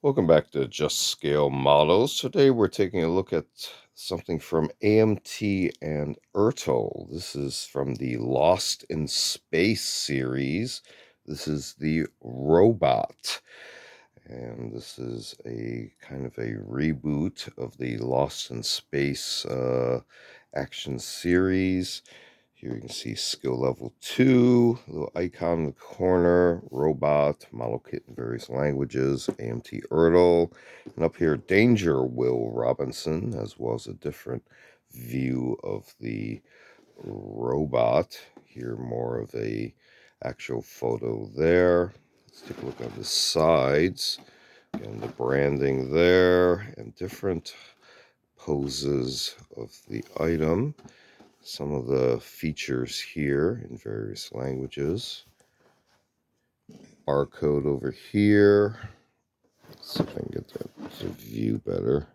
Welcome back to Just Scale Models. Today we're taking a look at something from AMT and Ertl. This is from the Lost in Space series. This is the robot. And this is a kind of a reboot of the Lost in Space action series. Here you can see skill level 2, little icon in the corner, robot, model kit in various languages, AMT Ertl, and up here Danger Will Robinson, as well as a different view of the robot. Here more of a actual photo there. Let's take a look on the sides. Again, the branding there and different poses of the item. Some of the features here in various languages. Barcode over here. Let's see if I can get that to view better.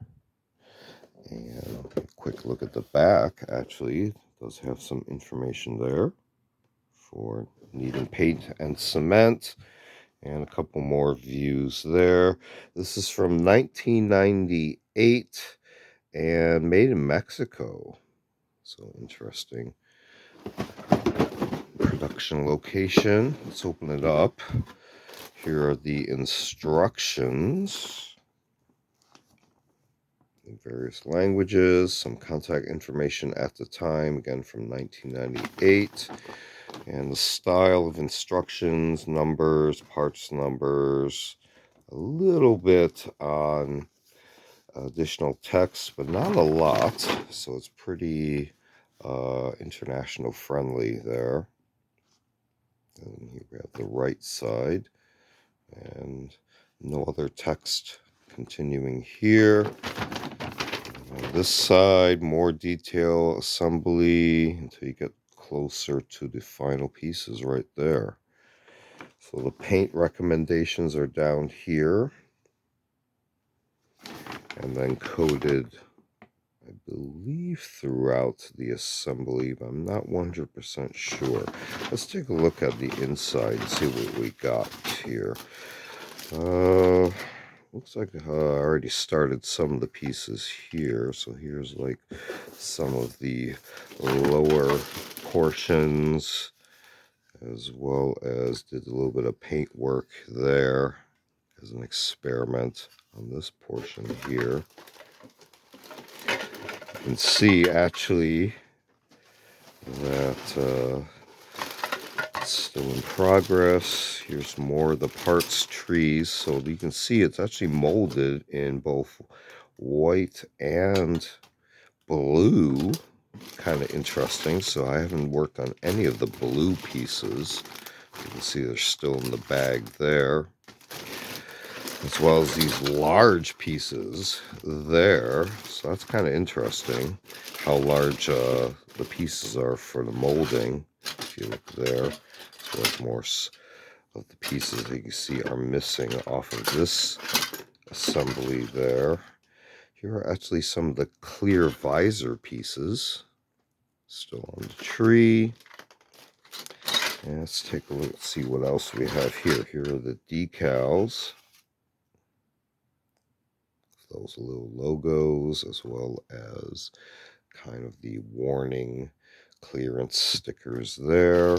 And a quick look at the back. Actually, it does have some information there for needing paint and cement. And a couple more views there. This is from 1998 and made in Mexico. So interesting. Production location. Let's open it up. Here are the instructions in various languages, some contact information at the time, again from 1998, and the style of instructions, numbers, parts numbers, a little bit on additional text, but not a lot, so it's pretty international friendly there. And here we have the right side, and no other text continuing here. On this side, more detail, assembly, until you get closer to the final pieces right there. So the paint recommendations are down here, and then coded, I believe, throughout the assembly, but I'm not 100% sure. Let's take a look at the inside and see what we got here. Looks like I already started some of the pieces here. So here's like some of the lower portions, as well as did a little bit of paint work there as an experiment on this portion here. You can see actually that it's still in progress. Here's more of the parts trees. So you can see it's actually molded in both white and blue. Kind of interesting. So I haven't worked on any of the blue pieces. You can see they're still in the bag there, as well as these large pieces there. So that's kind of interesting how large the pieces are for the molding. If you look there, so there's more of the pieces that you can see are missing off of this assembly there. Here are actually some of the clear visor pieces still on the tree. And let's take a look and see what else we have here. Here are the decals. Those little logos, as well as kind of the warning clearance stickers there.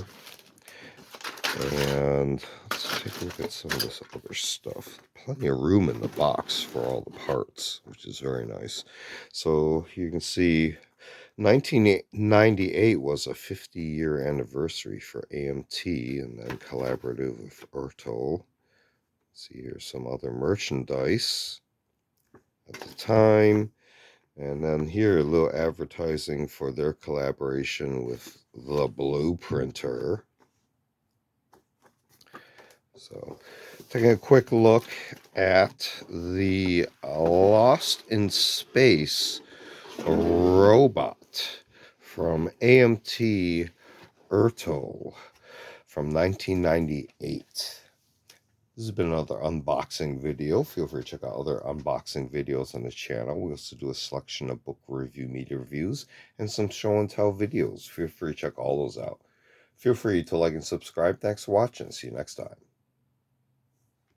And let's take a look at some of this other stuff. Plenty of room in the box for all the parts, which is very nice. So you can see 1998 was a 50-year anniversary for AMT, and then collaborative with Ertl. See, here's some other merchandise at the time. And then here, a little advertising for their collaboration with the Blueprinter. So, taking a quick look at the Lost in Space robot from AMT Ertl from 1998. This has been another unboxing video. Feel free to check out other unboxing videos on the channel. We also do a selection of book review, media reviews, and some show and tell videos. Feel free to check all those out. Feel free to like and subscribe. Thanks for watching. See you next time.